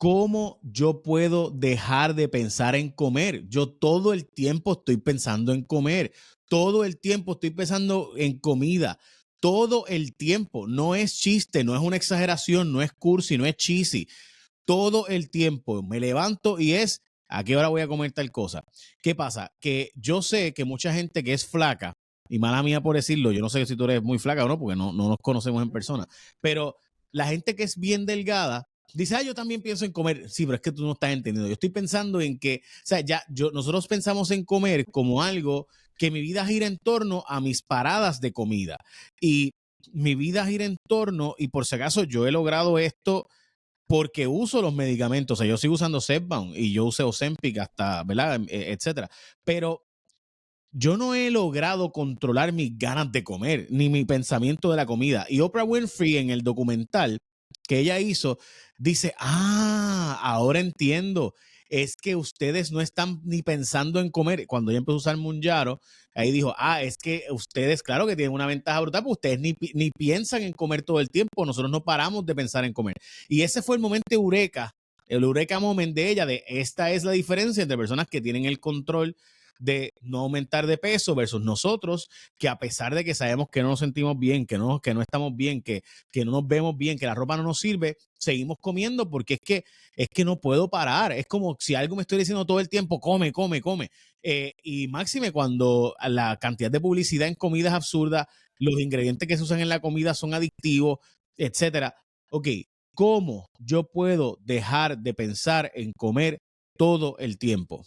¿cómo yo puedo dejar de pensar en comer? Yo todo el tiempo estoy pensando en comer, todo el tiempo estoy pensando en comida, todo el tiempo. No es chiste, no es una exageración, no es cursi, no es cheesy. Todo el tiempo me levanto y es, ¿a qué hora voy a comer tal cosa? ¿Qué pasa? Que yo sé que mucha gente que es flaca, y mala mía por decirlo, yo no sé si tú eres muy flaca o no, porque no nos conocemos en persona, pero la gente que es bien delgada dice, yo también pienso en comer. Sí, pero es que tú no estás entendiendo. Yo estoy pensando en que, o sea, nosotros pensamos en comer como algo que mi vida gira en torno a mis paradas de comida. Y mi vida gira en torno, y por si acaso yo he logrado esto porque uso los medicamentos. O sea, yo sigo usando Zepbound y yo uso Ozempic hasta, ¿verdad? Etcétera. Pero yo no he logrado controlar mis ganas de comer, ni mi pensamiento de la comida. Y Oprah Winfrey en el documental que ella hizo, dice, ahora entiendo. Es que ustedes no están ni pensando en comer. Cuando ella empezó a usar Mounjaro, ahí dijo, es que ustedes, claro que tienen una ventaja brutal, porque ustedes ni piensan en comer todo el tiempo. Nosotros no paramos de pensar en comer. Y ese fue el momento eureka, el eureka moment de ella, de esta es la diferencia entre personas que tienen el control de no aumentar de peso versus nosotros, que a pesar de que sabemos que no nos sentimos bien, que no estamos bien, que no nos vemos bien, que la ropa no nos sirve, seguimos comiendo porque es que no puedo parar. Es como si algo me estoy diciendo todo el tiempo, come, come, come. Y máxime cuando la cantidad de publicidad en comida es absurda, los ingredientes que se usan en la comida son adictivos, etcétera. Ok, ¿cómo yo puedo dejar de pensar en comer todo el tiempo?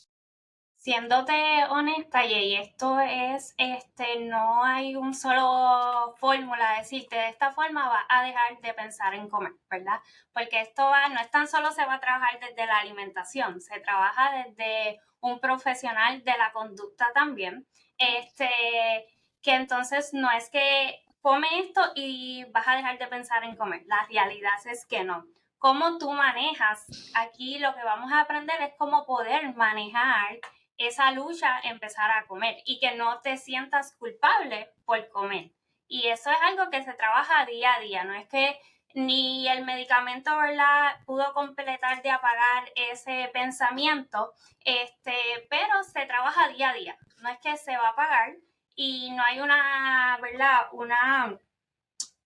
Siéndote honesta, y esto es, no hay un solo fórmula de decirte de esta forma vas a dejar de pensar en comer, ¿verdad? Porque no es tan solo se va a trabajar desde la alimentación, se trabaja desde un profesional de la conducta también, que entonces no es que come esto y vas a dejar de pensar en comer, la realidad es que no. Cómo tú manejas, aquí lo que vamos a aprender es cómo poder manejar esa lucha, empezar a comer y que no te sientas culpable por comer. Y eso es algo que se trabaja día a día, no es que ni el medicamento, ¿verdad?, pudo completar de apagar ese pensamiento, pero se trabaja día a día, no es que se va a apagar y no hay una, ¿verdad?,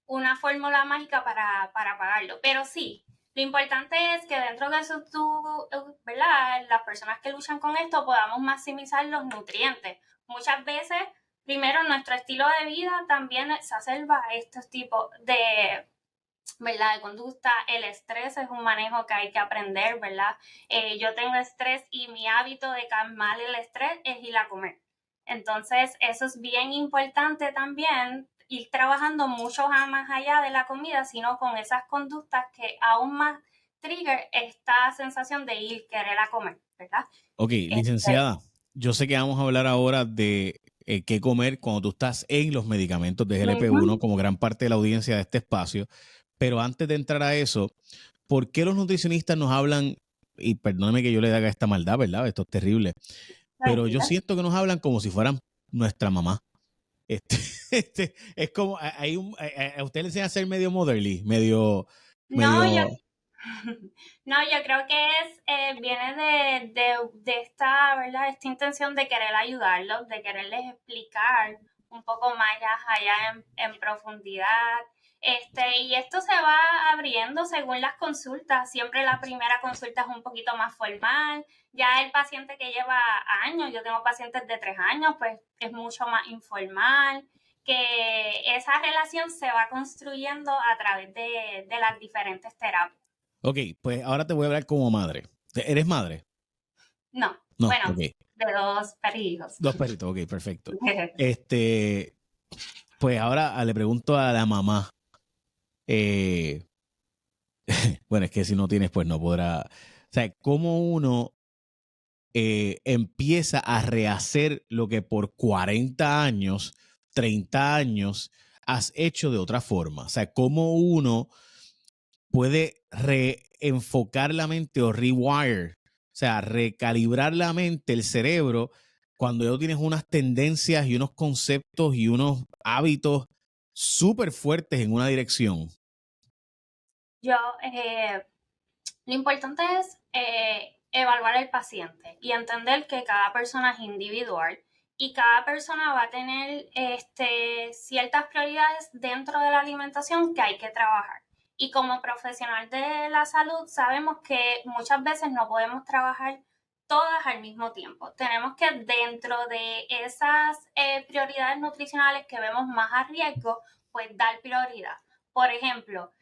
una fórmula mágica para apagarlo, pero sí, lo importante es que dentro de eso ¿verdad?, las personas que luchan con esto podamos maximizar los nutrientes. Muchas veces, primero, nuestro estilo de vida también exacerba estos tipos de, ¿verdad?, de conducta. El estrés es un manejo que hay que aprender, ¿verdad? Yo tengo estrés y mi hábito de calmar el estrés es ir a comer. Entonces, eso es bien importante también, ir trabajando mucho más allá de la comida, sino con esas conductas que aún más trigger esta sensación de ir querer a comer, ¿verdad? Ok, licenciada, yo sé que vamos a hablar ahora de qué comer cuando tú estás en los medicamentos de GLP-1, como gran parte de la audiencia de este espacio, pero antes de entrar a eso, ¿por qué los nutricionistas nos hablan, y perdóneme que yo le haga esta maldad, ¿verdad? Esto es terrible, pero yo Tranquila. siento que nos hablan como si fueran nuestra mamá. Este, es como, a usted le enseña a ser medio motherly, No, yo medio, No, yo creo que viene de esta, ¿verdad? Esta intención de querer ayudarlos, de quererles explicar un poco más allá en profundidad. Y esto se va abriendo según las consultas. Siempre la primera consulta es un poquito más formal. Ya el paciente que lleva años, yo tengo pacientes de 3 años, pues es mucho más informal, que esa relación se va construyendo a través de las diferentes terapias. ok, pues ahora te voy a hablar como madre. ¿Eres madre? No, No, bueno, ok. de 2 perrijos. Dos perritos, ok, perfecto. Este, pues ahora le pregunto a la mamá. eh, bueno, es que si no tienes, pues no podrá. O sea, ¿cómo uno empieza a rehacer lo que por 40 años, 30 años has hecho de otra forma? O sea, ¿cómo uno puede reenfocar la mente o rewire? O sea, recalibrar la mente, el cerebro, cuando ya tienes unas tendencias y unos conceptos y unos hábitos súper fuertes en una dirección. Yo, Lo importante es evaluar al paciente y entender que cada persona es individual y cada persona va a tener ciertas prioridades dentro de la alimentación que hay que trabajar. Y como profesional de la salud sabemos que muchas veces no podemos trabajar todas al mismo tiempo. Tenemos que dentro de esas prioridades nutricionales que vemos más a riesgo, pues dar prioridad. Por ejemplo,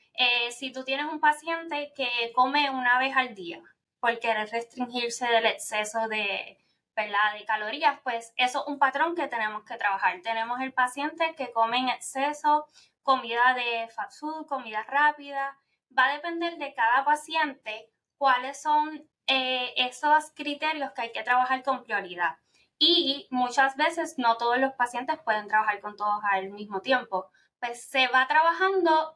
si tú tienes un paciente que come una vez al día por querer restringirse del exceso de, ¿verdad?, de calorías, pues eso es un patrón que tenemos que trabajar. Tenemos el paciente que come en exceso comida de fast food, comida rápida. Va a depender de cada paciente cuáles son esos criterios que hay que trabajar con prioridad. Y muchas veces no todos los pacientes pueden trabajar con todos al mismo tiempo. Pues se va trabajando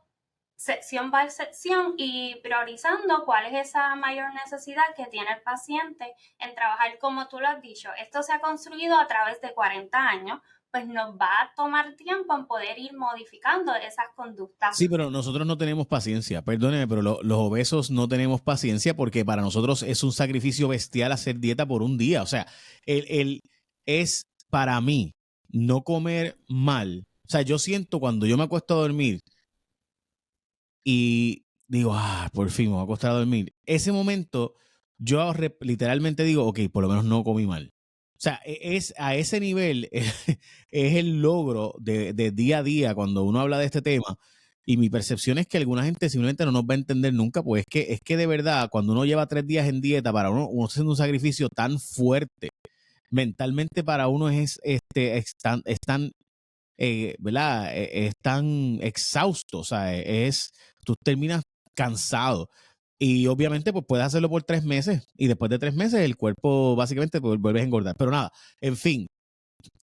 sección by sección y priorizando cuál es esa mayor necesidad que tiene el paciente en trabajar, como tú lo has dicho. Esto se ha construido a través de 40 años, pues nos va a tomar tiempo en poder ir modificando esas conductas. Sí, pero nosotros no tenemos paciencia, perdóneme, pero los obesos no tenemos paciencia porque para nosotros es un sacrificio bestial hacer dieta por un día. O sea, es para mí no comer mal. O sea, yo siento cuando yo me acuesto a dormir y digo, por fin me voy a acostar a dormir. Ese momento yo literalmente digo, ok, por lo menos no comí mal. O sea, es a ese nivel es el logro de día a día cuando uno habla de este tema. Y mi percepción es que alguna gente simplemente no nos va a entender nunca, pues es que de verdad, cuando uno lleva 3 días en dieta, para uno haciendo un sacrificio tan fuerte, mentalmente para uno es tan ¿verdad? Es tan exhausto, o sea, tú terminas cansado. Y obviamente, pues puedes hacerlo por 3 meses y después de 3 meses el cuerpo básicamente pues, vuelves a engordar. Pero nada, en fin,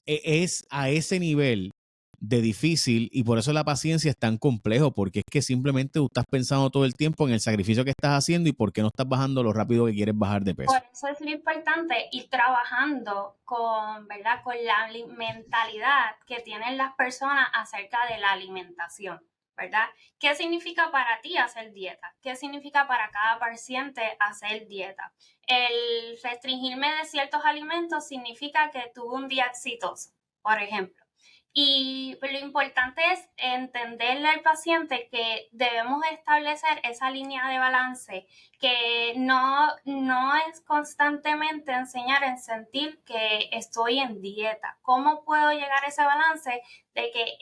es a ese nivel de difícil y por eso la paciencia es tan complejo, porque es que simplemente tú estás pensando todo el tiempo en el sacrificio que estás haciendo y por qué no estás bajando lo rápido que quieres bajar de peso. Por eso es lo importante ir trabajando con, ¿verdad?, con la mentalidad que tienen las personas acerca de la alimentación, ¿verdad? ¿Qué significa para ti hacer dieta? ¿Qué significa para cada paciente hacer dieta? El restringirme de ciertos alimentos significa que tuve un día exitoso, por ejemplo. Y lo importante es entenderle al paciente que debemos establecer esa línea de balance, que no es constantemente enseñar en sentir que estoy en dieta. ¿Cómo puedo llegar a ese balance de que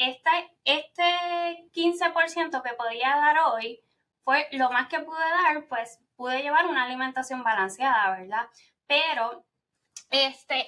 este 15% que podía dar hoy fue lo más que pude dar? Pues pude llevar una alimentación balanceada, ¿verdad? Pero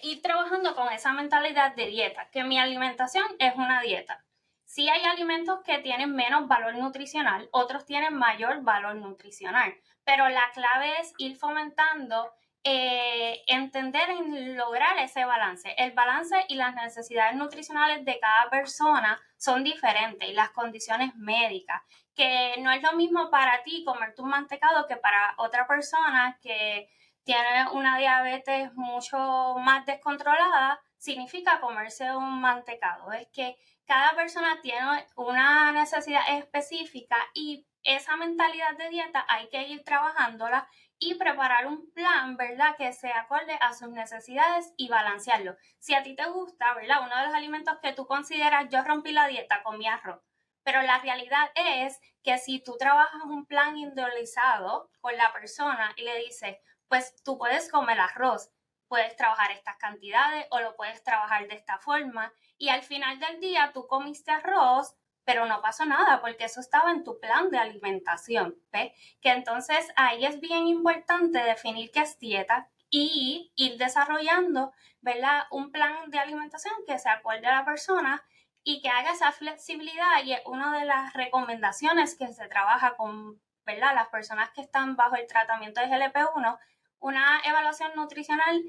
ir trabajando con esa mentalidad de dieta, que mi alimentación es una dieta. Sí hay alimentos que tienen menos valor nutricional, otros tienen mayor valor nutricional, pero la clave es ir fomentando, entender y lograr ese balance. El balance y las necesidades nutricionales de cada persona son diferentes y las condiciones médicas, que no es lo mismo para ti comerte un mantecado que para otra persona que tiene una diabetes mucho más descontrolada, significa comerse un mantecado. Es que cada persona tiene una necesidad específica y esa mentalidad de dieta hay que ir trabajándola y preparar un plan, ¿verdad?, que se acorde a sus necesidades y balancearlo. Si a ti te gusta, ¿verdad?, uno de los alimentos que tú consideras, yo rompí la dieta con mi arroz, pero la realidad es que si tú trabajas un plan individualizado con la persona y le dices, pues tú puedes comer arroz, puedes trabajar estas cantidades o lo puedes trabajar de esta forma y al final del día tú comiste arroz, pero no pasó nada porque eso estaba en tu plan de alimentación, ¿ves? Que entonces ahí es bien importante definir qué es dieta y ir desarrollando, ¿verdad?, un plan de alimentación que se acorde a la persona y que haga esa flexibilidad, y es una de las recomendaciones que se trabaja con, ¿verdad?, las personas que están bajo el tratamiento de GLP-1, una evaluación nutricional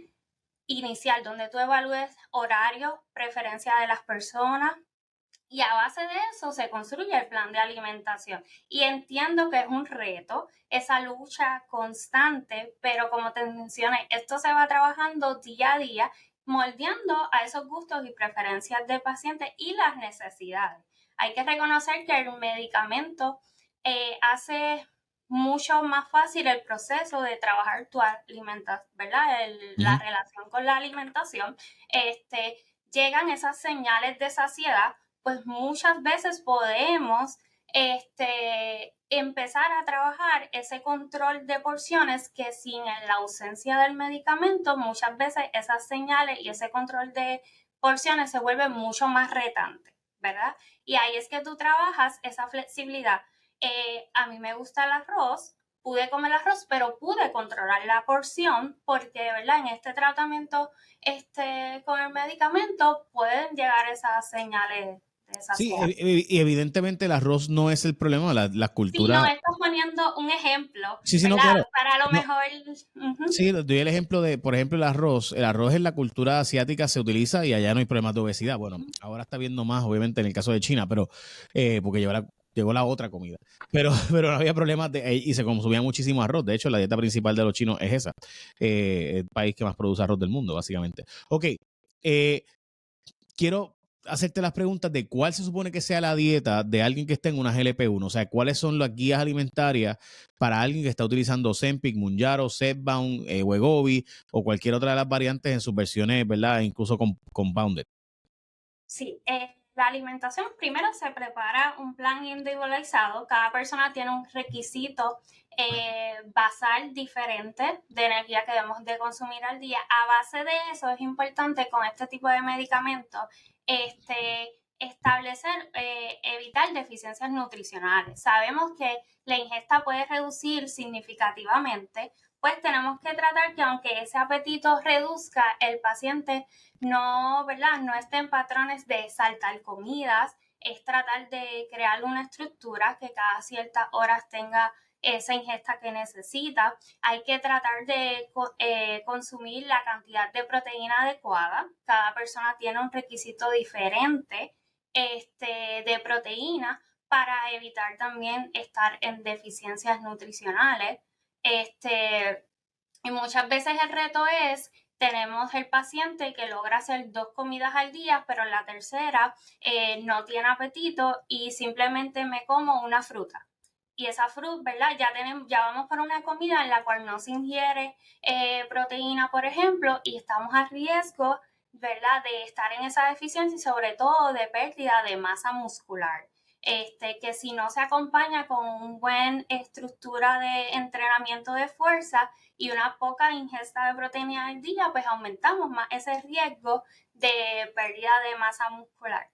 inicial donde tú evalúes horarios, preferencia de las personas y a base de eso se construye el plan de alimentación. Y entiendo que es un reto, esa lucha constante, pero como te mencioné, esto se va trabajando día a día, moldeando a esos gustos y preferencias del paciente y las necesidades. Hay que reconocer que el medicamento hace mucho más fácil el proceso de trabajar tu alimentación, ¿verdad? La relación con la alimentación, llegan esas señales de saciedad, pues muchas veces podemos empezar a trabajar ese control de porciones que sin la ausencia del medicamento, muchas veces esas señales y ese control de porciones se vuelven mucho más retantes, ¿verdad? Y ahí es que tú trabajas esa flexibilidad. A mí me gusta el arroz, pude comer arroz, pero pude controlar la porción porque, ¿verdad? En este tratamiento con el medicamento pueden llegar esas señales de Sí, saciedad. y evidentemente el arroz no es el problema, la Sí, no, cultura. estás poniendo un ejemplo, Sí, sí, no, ¿verdad? claro. Para lo No, mejor. Uh-huh. sí, doy el ejemplo de, por ejemplo, el arroz. El arroz en la cultura asiática se utiliza y allá no hay problemas de obesidad. Bueno, ahora está viendo más, obviamente, en el caso de China, pero porque llegó la otra comida. Pero no había problemas y se consumía muchísimo arroz. De hecho, la dieta principal de los chinos es esa. El país que más produce arroz del mundo, básicamente. Ok, quiero hacerte las preguntas de cuál se supone que sea la dieta de alguien que esté en una GLP-1. O sea, cuáles son las guías alimentarias para alguien que está utilizando Ozempic, Mounjaro, Zepbound, Wegovy o cualquier otra de las variantes en sus versiones, ¿verdad? Incluso compounded. Sí, la alimentación, primero se prepara un plan individualizado. Cada persona tiene un requisito basal diferente de energía que debemos de consumir al día. A base de eso es importante con este tipo de medicamentos establecer, evitar deficiencias nutricionales. Sabemos que la ingesta puede reducir significativamente, pues tenemos que tratar que aunque ese apetito reduzca, el paciente no, ¿verdad? No esté en patrones de saltar comidas, es tratar de crear una estructura que cada ciertas horas tenga esa ingesta que necesita. Hay que tratar de consumir la cantidad de proteína adecuada. Cada persona tiene un requisito diferente de proteína para evitar también estar en deficiencias nutricionales. Y muchas veces el reto es, tenemos el paciente que logra hacer 2 comidas al día, pero en la tercera no tiene apetito y simplemente me como una fruta. Y esa fruta, ¿verdad? Ya vamos por una comida en la cual no se ingiere proteína, por ejemplo, y estamos a riesgo, ¿verdad? De estar en esa deficiencia y sobre todo de pérdida de masa muscular. Que si no se acompaña con una buena estructura de entrenamiento de fuerza y una poca ingesta de proteína al día, pues aumentamos más ese riesgo de pérdida de masa muscular.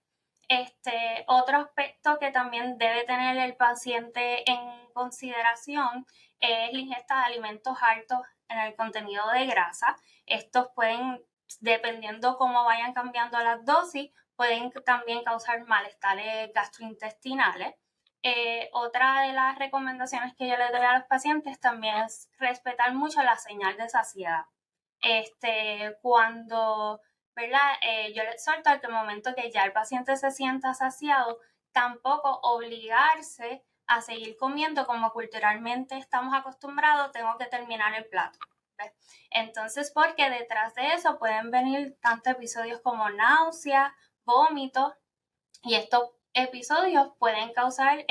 Otro aspecto que también debe tener el paciente en consideración es la ingesta de alimentos altos en el contenido de grasa. Estos pueden, dependiendo cómo vayan cambiando las dosis, pueden también causar malestares gastrointestinales. Otra de las recomendaciones que yo le doy a los pacientes también es respetar mucho la señal de saciedad. Cuando, ¿verdad? Yo les exhorto a que el momento que ya el paciente se sienta saciado, tampoco obligarse a seguir comiendo como culturalmente estamos acostumbrados, tengo que terminar el plato. ¿Ves? Entonces, porque detrás de eso pueden venir tantos episodios como náusea, vómitos, y estos episodios pueden causar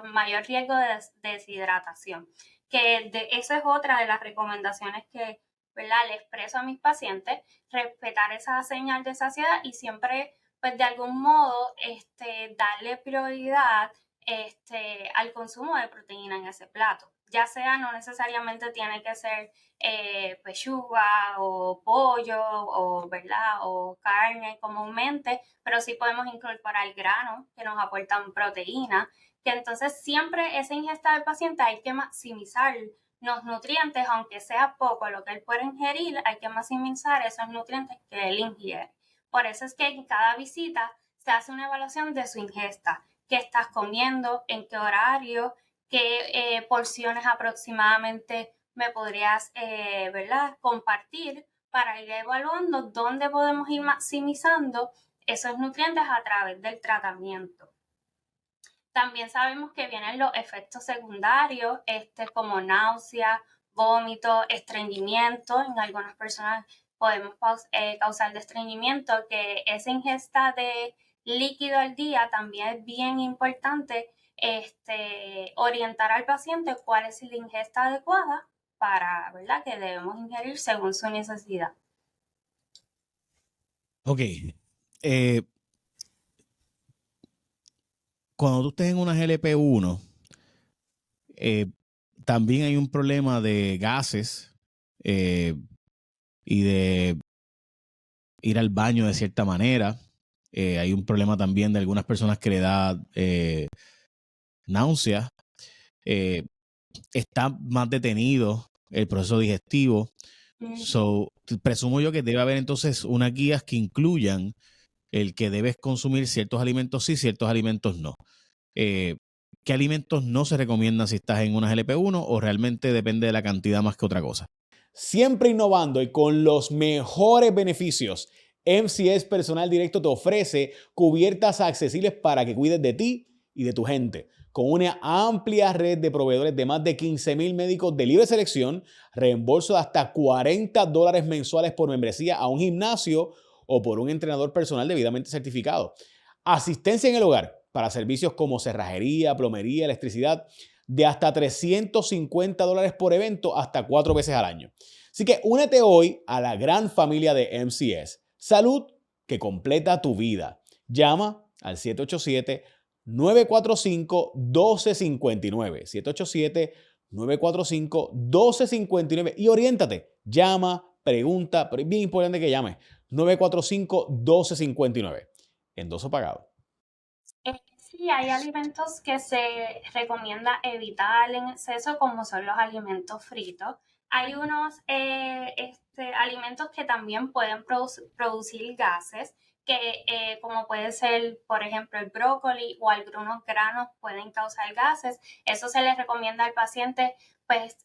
mayor riesgo de deshidratación. Esa es otra de las recomendaciones que, ¿verdad?, le expreso a mis pacientes, respetar esa señal de saciedad y siempre, pues de algún modo, darle prioridad al consumo de proteína en ese plato. Ya sea, no necesariamente tiene que ser pechuga o pollo o, ¿verdad?, o carne comúnmente, pero sí podemos incorporar granos que nos aportan proteína, que entonces siempre esa ingesta del paciente hay que maximizar los nutrientes, aunque sea poco lo que él puede ingerir, hay que maximizar esos nutrientes que él ingiere. Por eso es que en cada visita se hace una evaluación de su ingesta, qué estás comiendo, en qué horario, qué porciones aproximadamente me podrías, ¿verdad?, compartir para ir evaluando dónde podemos ir maximizando esos nutrientes a través del tratamiento. También sabemos que vienen los efectos secundarios, como náusea, vómito, estreñimiento. En algunas personas podemos causar de estreñimiento, que esa ingesta de líquido al día también es bien importante orientar al paciente cuál es la ingesta adecuada para, ¿verdad?, que debemos ingerir según su necesidad. Ok. Cuando tú estés en una GLP-1, también hay un problema de gases y de ir al baño de cierta manera. Hay un problema también de algunas personas que le da náuseas. Está más detenido el proceso digestivo. So, presumo yo que debe haber entonces unas guías que incluyan el que debes consumir ciertos alimentos sí, ciertos alimentos no. ¿Qué alimentos no se recomiendan si estás en una GLP-1 o realmente depende de la cantidad más que otra cosa? Siempre innovando y con los mejores beneficios, MCS Personal Directo te ofrece cubiertas accesibles para que cuides de ti y de tu gente. Con una amplia red de proveedores de más de 15,000 médicos de libre selección, reembolso de hasta $40 mensuales por membresía a un gimnasio o por un entrenador personal debidamente certificado. Asistencia en el hogar para servicios como cerrajería, plomería, electricidad, de hasta $350 por evento hasta 4 veces al año. Así que únete hoy a la gran familia de MCS. Salud que completa tu vida. Llama al 787-945-1259. 787-945-1259 y oriéntate. Llama, pregunta, pero es bien importante que llames. 945-1259. Endoso pagado. Sí, hay alimentos que se recomienda evitar en exceso, como son los alimentos fritos. Hay unos alimentos que también pueden producir gases, que como puede ser, por ejemplo, el brócoli o algunos granos pueden causar gases. Eso se les recomienda al paciente, pues,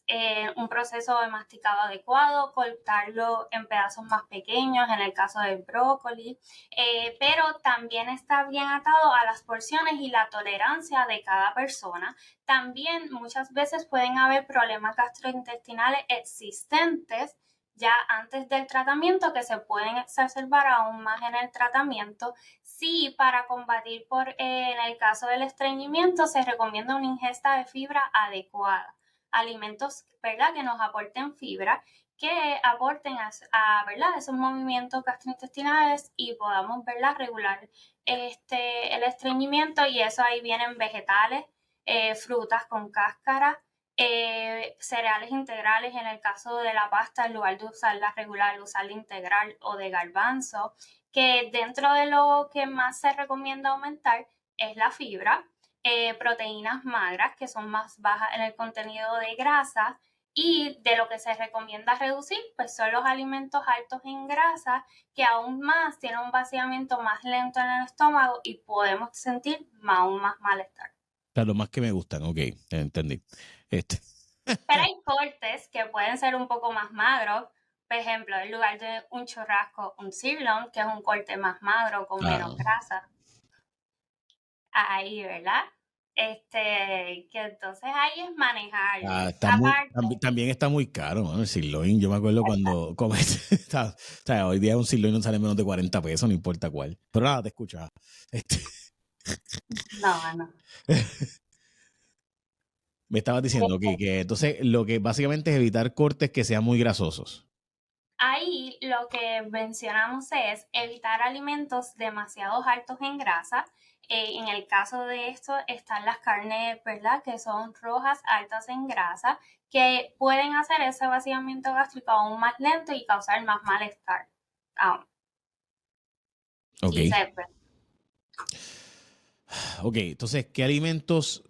un proceso de masticado adecuado, cortarlo en pedazos más pequeños, en el caso del brócoli. Pero también está bien atado a las porciones y la tolerancia de cada persona. También muchas veces pueden haber problemas gastrointestinales existentes ya antes del tratamiento que se pueden exacerbar aún más en el tratamiento. Sí, para combatir en el caso del estreñimiento se recomienda una ingesta de fibra adecuada. Alimentos, ¿verdad?, que nos aporten fibra, que aporten ¿verdad?, esos movimientos gastrointestinales y podamos, ¿verdad?, regular el estreñimiento, y eso ahí vienen vegetales, frutas con cáscara, cereales integrales en el caso de la pasta, en lugar de usarla regular, usarla integral o de garbanzo, que dentro de lo que más se recomienda aumentar es la fibra, proteínas magras que son más bajas en el contenido de grasa, y de lo que se recomienda reducir, pues son los alimentos altos en grasa, que aún más tienen un vaciamiento más lento en el estómago y podemos sentir aún más malestar. Claro, los más que me gustan, ok, entendí. Pero hay cortes que pueden ser un poco más magros. Por ejemplo, en lugar de un churrasco, un sirloin, que es un corte más magro con menos grasa. Ahí, ¿verdad? Que entonces ahí es manejarlo. También está muy caro, ¿no? El sirloin. Yo me acuerdo cuando comes. O sea, hoy día un sirloin no sale menos de 40 pesos, no importa cuál. Pero nada, te escuchaba. No. Me estabas diciendo que entonces lo que básicamente es evitar cortes que sean muy grasosos. Ahí lo que mencionamos es evitar alimentos demasiado altos en grasa. En el caso de esto están las carnes, ¿verdad?, que son rojas, altas en grasa, que pueden hacer ese vaciamiento gástrico aún más lento y causar más malestar. Ok. Ok, entonces, ¿qué alimentos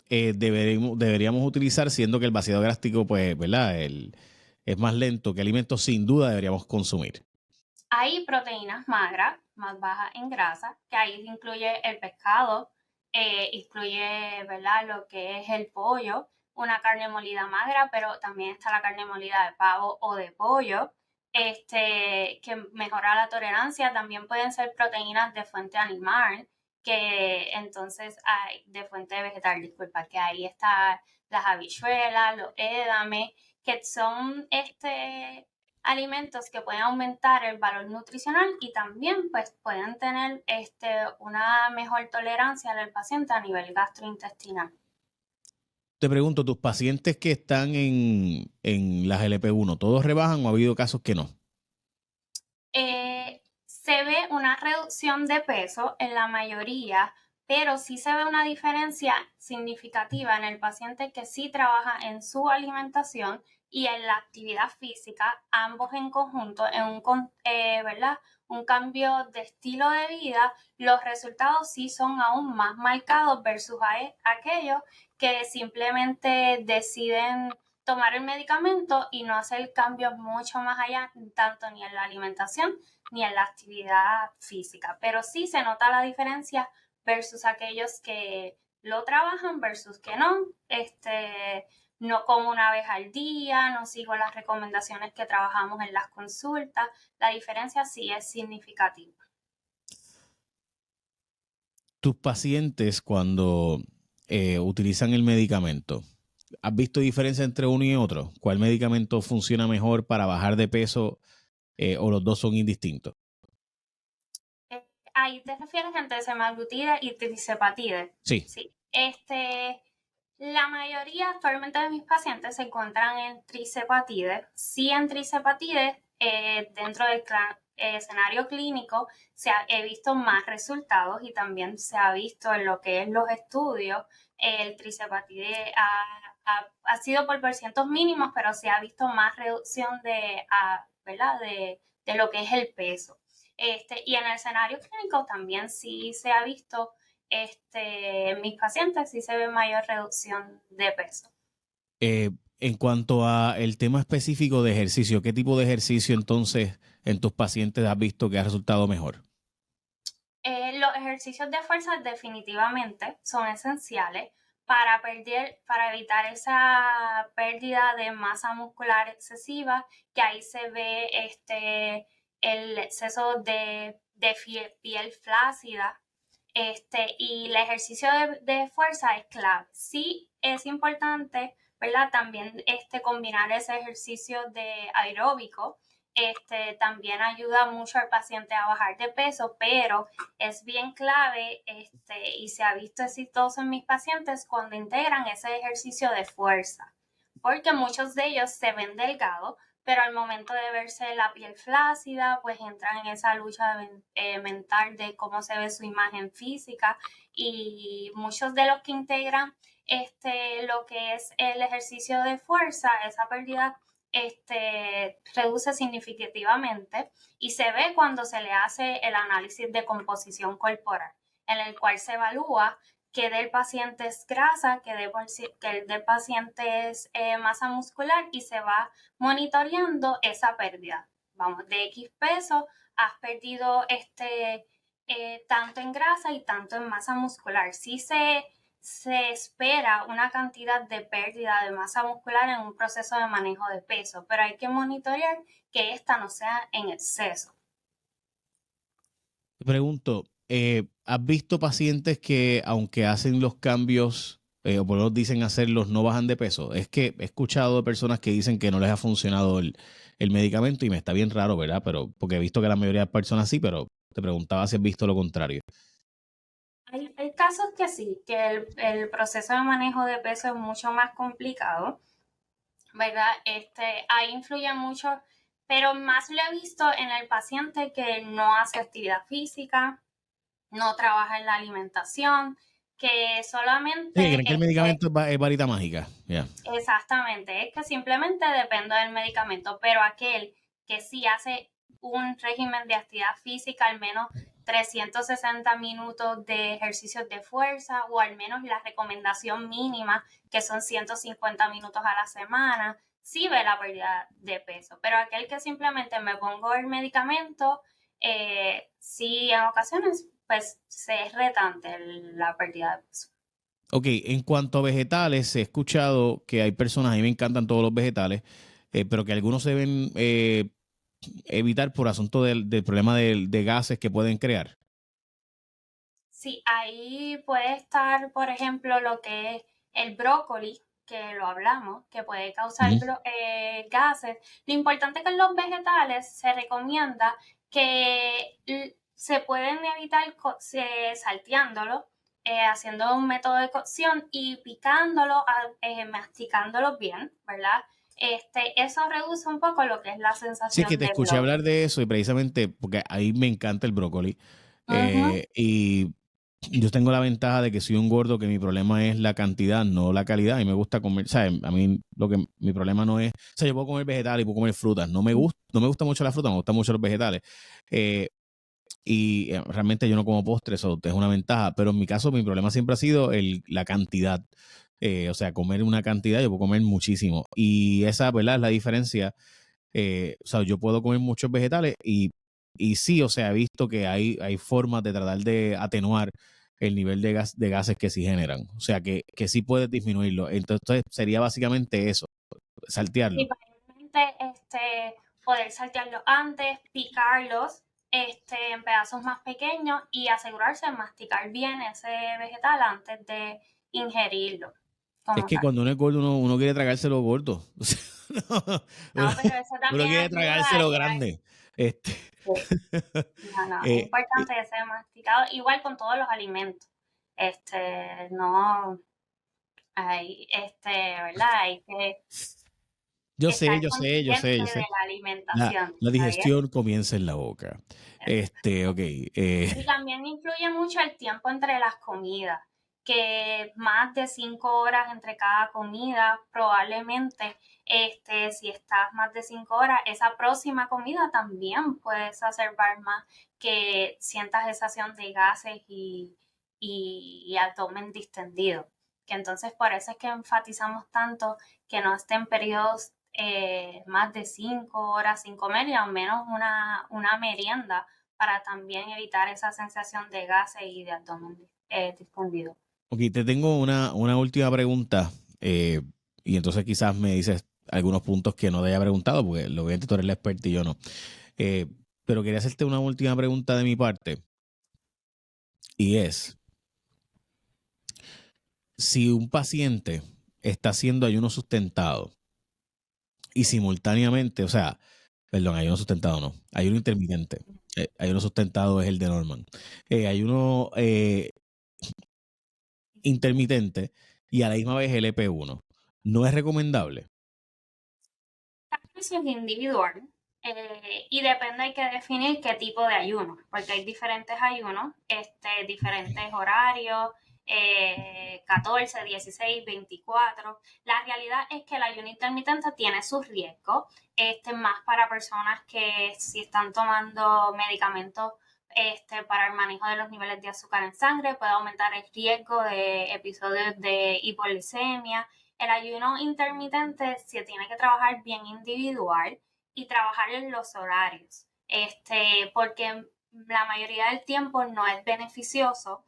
deberíamos utilizar, siendo que el vaciado gástrico, pues, ¿verdad?, es más lento? ¿Qué alimentos sin duda deberíamos consumir? Hay proteínas magras, más bajas en grasa, que ahí incluye el pescado, incluye, ¿verdad?, lo que es el pollo, una carne molida magra, pero también está la carne molida de pavo o de pollo, que mejora la tolerancia. También pueden ser proteínas de fuente animal, que entonces hay de fuente vegetal, disculpa, que ahí están las habichuelas, los édames, que son alimentos que pueden aumentar el valor nutricional y también pues pueden tener una mejor tolerancia del paciente a nivel gastrointestinal. Te pregunto, ¿tus pacientes que están en las LP1, todos rebajan o ha habido casos que no? Se ve una reducción de peso en la mayoría, pero sí se ve una diferencia significativa en el paciente que sí trabaja en su alimentación y en la actividad física, ambos en conjunto, en ¿verdad? Un cambio de estilo de vida. Los resultados sí son aún más marcados versus aquellos que simplemente deciden tomar el medicamento y no hacer cambios mucho más allá, tanto ni en la alimentación ni en la actividad física. Pero sí se nota la diferencia versus aquellos que lo trabajan versus que no. No como una vez al día, no sigo las recomendaciones que trabajamos en las consultas. La diferencia sí es significativa. Tus pacientes cuando utilizan el medicamento, ¿has visto diferencia entre uno y otro? ¿Cuál medicamento funciona mejor para bajar de peso o los dos son indistintos? Ahí te refieres entre semaglutida y tirzepatide. Sí. Sí. La mayoría actualmente de mis pacientes se encuentran en tirzepatide. Sí, en tirzepatide, dentro del escenario clínico, he visto más resultados y también se ha visto en lo que es los estudios. El tirzepatide ha sido por porcientos mínimos, pero se ha visto más reducción ¿verdad? de lo que es el peso. Y en el escenario clínico también sí se ha visto en mis pacientes sí se ve mayor reducción de peso. En cuanto a el tema específico de ejercicio, ¿qué tipo de ejercicio entonces en tus pacientes has visto que ha resultado mejor? Los ejercicios de fuerza definitivamente son esenciales para evitar esa pérdida de masa muscular excesiva, que ahí se ve el exceso de piel flácida. Y el ejercicio de fuerza es clave. Sí es importante, ¿verdad? También combinar ese ejercicio de aeróbico. También ayuda mucho al paciente a bajar de peso, pero es bien clave y se ha visto exitoso en mis pacientes cuando integran ese ejercicio de fuerza, porque muchos de ellos se ven delgados, pero al momento de verse la piel flácida, pues entran en esa lucha mental de cómo se ve su imagen física, y muchos de los que integran lo que es el ejercicio de fuerza, esa pérdida reduce significativamente y se ve cuando se le hace el análisis de composición corporal, en el cual se evalúa que del paciente es grasa, que del paciente es masa muscular, y se va monitoreando esa pérdida. Vamos, de X peso has perdido tanto en grasa y tanto en masa muscular. Sí se espera una cantidad de pérdida de masa muscular en un proceso de manejo de peso, pero hay que monitorear que esta no sea en exceso. Te pregunto, ¿has visto pacientes que aunque hacen los cambios o por lo menos dicen hacerlos, no bajan de peso? Es que he escuchado de personas que dicen que no les ha funcionado el medicamento y me está bien raro, ¿verdad? Pero porque he visto que la mayoría de personas sí, pero te preguntaba si has visto lo contrario. Hay casos que sí, que el proceso de manejo de peso es mucho más complicado, ¿verdad? Ahí influye mucho, pero más lo he visto en el paciente que no hace actividad física, no trabaja en la alimentación, que solamente... Sí, creen que el medicamento es varita mágica. Yeah. Exactamente, es que simplemente depende del medicamento, pero aquel que sí hace un régimen de actividad física, al menos 360 minutos de ejercicios de fuerza, o al menos la recomendación mínima, que son 150 minutos a la semana, sí ve la pérdida de peso. Pero aquel que simplemente me pongo el medicamento, sí en ocasiones pues se es retante la pérdida de peso. Ok, en cuanto a vegetales, he escuchado que hay personas, a mí me encantan todos los vegetales, pero que algunos se deben evitar por asunto del problema de gases que pueden crear. Sí, ahí puede estar, por ejemplo, lo que es el brócoli, que lo hablamos, que puede causar gases. Lo importante es que en los vegetales se recomienda que se pueden evitar salteándolo, haciendo un método de cocción y picándolo, masticándolo bien, ¿verdad? Eso reduce un poco lo que es la sensación Sí, es que te de escuché bloating. hablar de eso y precisamente porque ahí me encanta el brócoli. Ujú. Y yo tengo la ventaja de que soy un gordo, que mi problema es la cantidad, no la calidad. Y me gusta comer, ¿sabes? A mí mi problema no es, o sea, yo puedo comer vegetales y puedo comer frutas. No me gusta mucho la fruta, me gustan mucho los vegetales. Realmente yo no como postres, eso es una ventaja. Pero en mi caso, mi problema siempre ha sido la cantidad. O sea, comer una cantidad, yo puedo comer muchísimo. Y esa, ¿verdad? Es la diferencia. O sea, yo puedo comer muchos vegetales y sí, o sea, he visto que hay formas de tratar de atenuar el nivel de gases que sí generan. O sea, que sí puedes disminuirlo. Entonces, sería básicamente eso, Y saltearlo. probablemente poder saltearlos antes, picarlos en pedazos más pequeños y asegurarse de masticar bien ese vegetal antes de ingerirlo Es como que tal. cuando uno es gordo, uno quiere tragárselo gordo. O sea, uno, No, pero eso uno también quiere ayuda a tragárselo llevar. grande. Este, No, no, es eh, eh, importante que sea masticado, igual con todos los alimentos. No hay, ¿verdad? Hay que yo sé, estar yo sé, yo sé, consciente yo de sé. la alimentación, La ¿está bien? digestión comienza en la boca. Ok. Y también influye mucho el tiempo entre las comidas, que más de 5 horas entre cada comida, probablemente, si estás más de 5 horas, esa próxima comida también puede exacerbar más que sientas sensación de gases y abdomen distendido. Que entonces por eso es que enfatizamos tanto que no estén periodos más de 5 horas sin comer y al menos una merienda para también evitar esa sensación de gases y de abdomen distendido. Ok, te tengo una última pregunta y entonces quizás me dices algunos puntos que no te haya preguntado, porque obviamente tú eres la experta y yo no. Eh, pero quería hacerte una última pregunta de mi parte y es, si un paciente está haciendo ayuno sustentado y simultáneamente, o sea, perdón, ayuno sustentado no, ayuno intermitente. Ayuno sustentado es el de Norman. Ayuno intermitente y a la misma vez LP1. ¿No es recomendable? Eso es individual y depende, hay que definir qué tipo de ayuno, porque hay diferentes ayunos, diferentes horarios, 14, 16, 24. La realidad es que el ayuno intermitente tiene sus riesgos, más para personas que si están tomando medicamentos para el manejo de los niveles de azúcar en sangre, puede aumentar el riesgo de episodios de hipoglicemia. El ayuno intermitente se tiene que trabajar bien individual y trabajar en los horarios, porque la mayoría del tiempo no es beneficioso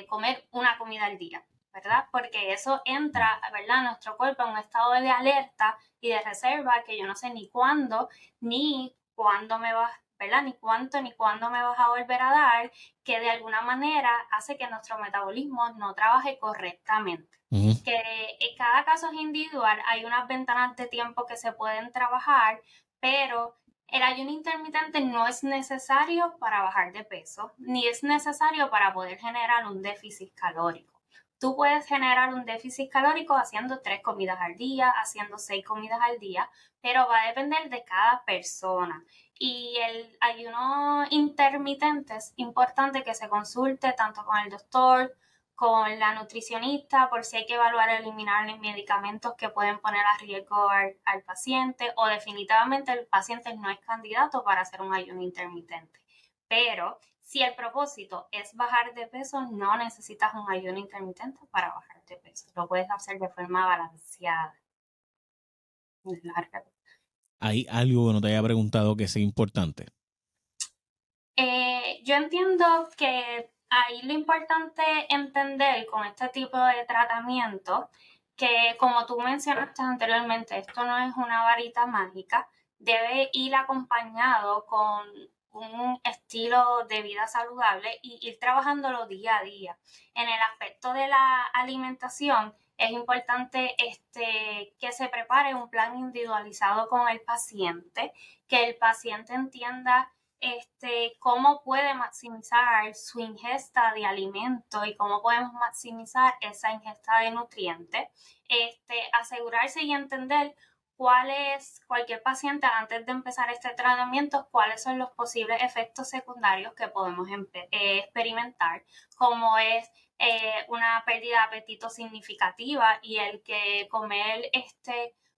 comer una comida al día, ¿verdad? Porque eso entra, ¿verdad?, a nuestro cuerpo en un estado de alerta y de reserva que yo no sé ni cuándo me vas, ¿verdad? Ni cuánto ni cuándo me vas a volver a dar, que de alguna manera hace que nuestro metabolismo no trabaje correctamente. Que en cada caso es individual, hay unas ventanas de tiempo que se pueden trabajar, pero el ayuno intermitente no es necesario para bajar de peso, ni es necesario para poder generar un déficit calórico. Tú puedes generar un déficit calórico haciendo 3 comidas al día, haciendo 6 comidas al día, pero va a depender de cada persona. Y el ayuno intermitente es importante que se consulte tanto con el doctor, con la nutricionista, por si hay que evaluar eliminar los medicamentos que pueden poner a riesgo al paciente, o definitivamente el paciente no es candidato para hacer un ayuno intermitente. Pero si el propósito es bajar de peso, no necesitas un ayuno intermitente para bajar de peso. Lo puedes hacer de forma balanceada. Larga. ¿Hay algo que no te haya preguntado que sea importante? Yo entiendo que ahí lo importante entender con este tipo de tratamiento, que como tú mencionaste anteriormente, esto no es una varita mágica, debe ir acompañado con un estilo de vida saludable y ir trabajándolo día a día. En el aspecto de la alimentación, es importante que se prepare un plan individualizado con el paciente, que el paciente entienda cómo puede maximizar su ingesta de alimento y cómo podemos maximizar esa ingesta de nutrientes, asegurarse y entender cualquier paciente antes de empezar este tratamiento, cuáles son los posibles efectos secundarios que podemos experimentar, como es una pérdida de apetito significativa, y el que comer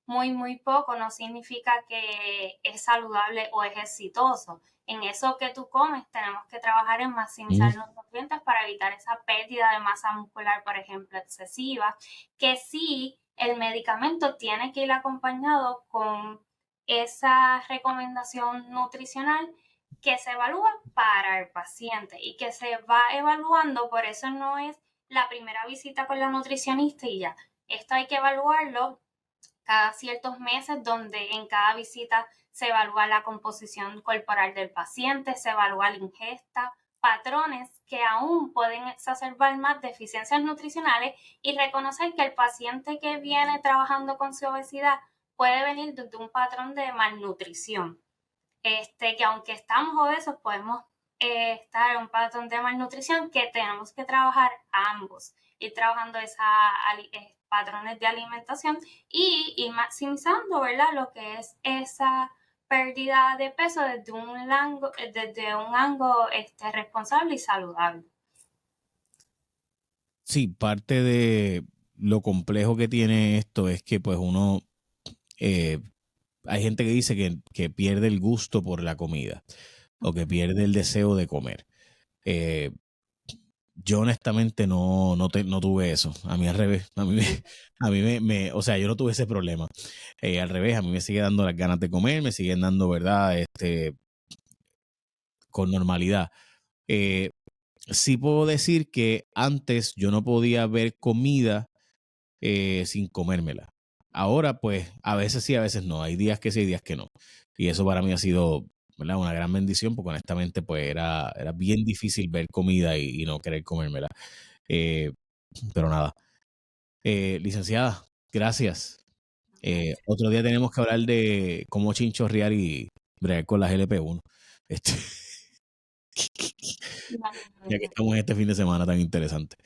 muy poco no significa que es saludable o es exitoso. En eso que tú comes tenemos que trabajar en maximizar los nutrientes para evitar esa pérdida de masa muscular, por ejemplo, excesiva, que sí, el medicamento tiene que ir acompañado con esa recomendación nutricional que se evalúa para el paciente y que se va evaluando. Por eso no es la primera visita con la nutricionista y ya. Esto hay que evaluarlo cada ciertos meses, donde en cada visita se evalúa la composición corporal del paciente, se evalúa la ingesta, patrones que aún pueden exacerbar más deficiencias nutricionales, y reconocer que el paciente que viene trabajando con su obesidad puede venir desde un patrón de malnutrición. Que aunque estamos obesos podemos estar en un patrón de malnutrición, que tenemos que trabajar ambos, ir trabajando patrones de alimentación y ir maximizando, ¿verdad?, lo que es esa pérdida de peso desde un ángulo responsable y saludable. Sí, parte de lo complejo que tiene esto es que pues uno, hay gente que dice que pierde el gusto por la comida o que pierde el deseo de comer. Yo honestamente no tuve eso. A mí al revés. A mí o sea, yo no tuve ese problema. Al revés, a mí me sigue dando las ganas de comer, me siguen dando, ¿verdad? Con normalidad. Sí puedo decir que antes yo no podía ver comida sin comérmela. Ahora, pues, a veces sí, a veces no. Hay días que sí, hay días que no. Y eso para mí ha sido, ¿verdad?, una gran bendición, porque honestamente, pues, era bien difícil ver comida y no querer comérmela. Pero nada. Licenciada, gracias. Otro día tenemos que hablar de cómo chinchorrear y bregar con las LP1. Ya que estamos en este fin de semana tan interesante.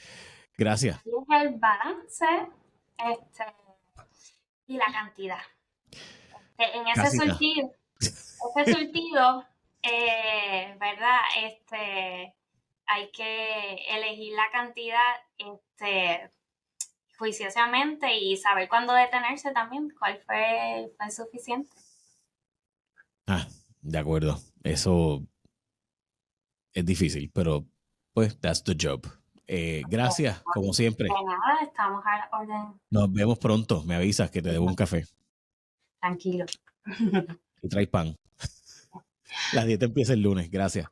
Gracias. Y es el balance y la cantidad. En ese surtido, ¿verdad? Hay que elegir la cantidad juiciosamente y saber cuándo detenerse también, cuál fue suficiente. De acuerdo. Eso es difícil, pero pues that's the job. Gracias, como siempre. De nada, estamos a la orden. Nos vemos pronto. Me avisas que te debo un café. Tranquilo. Y traes pan. La dieta empieza el lunes. Gracias.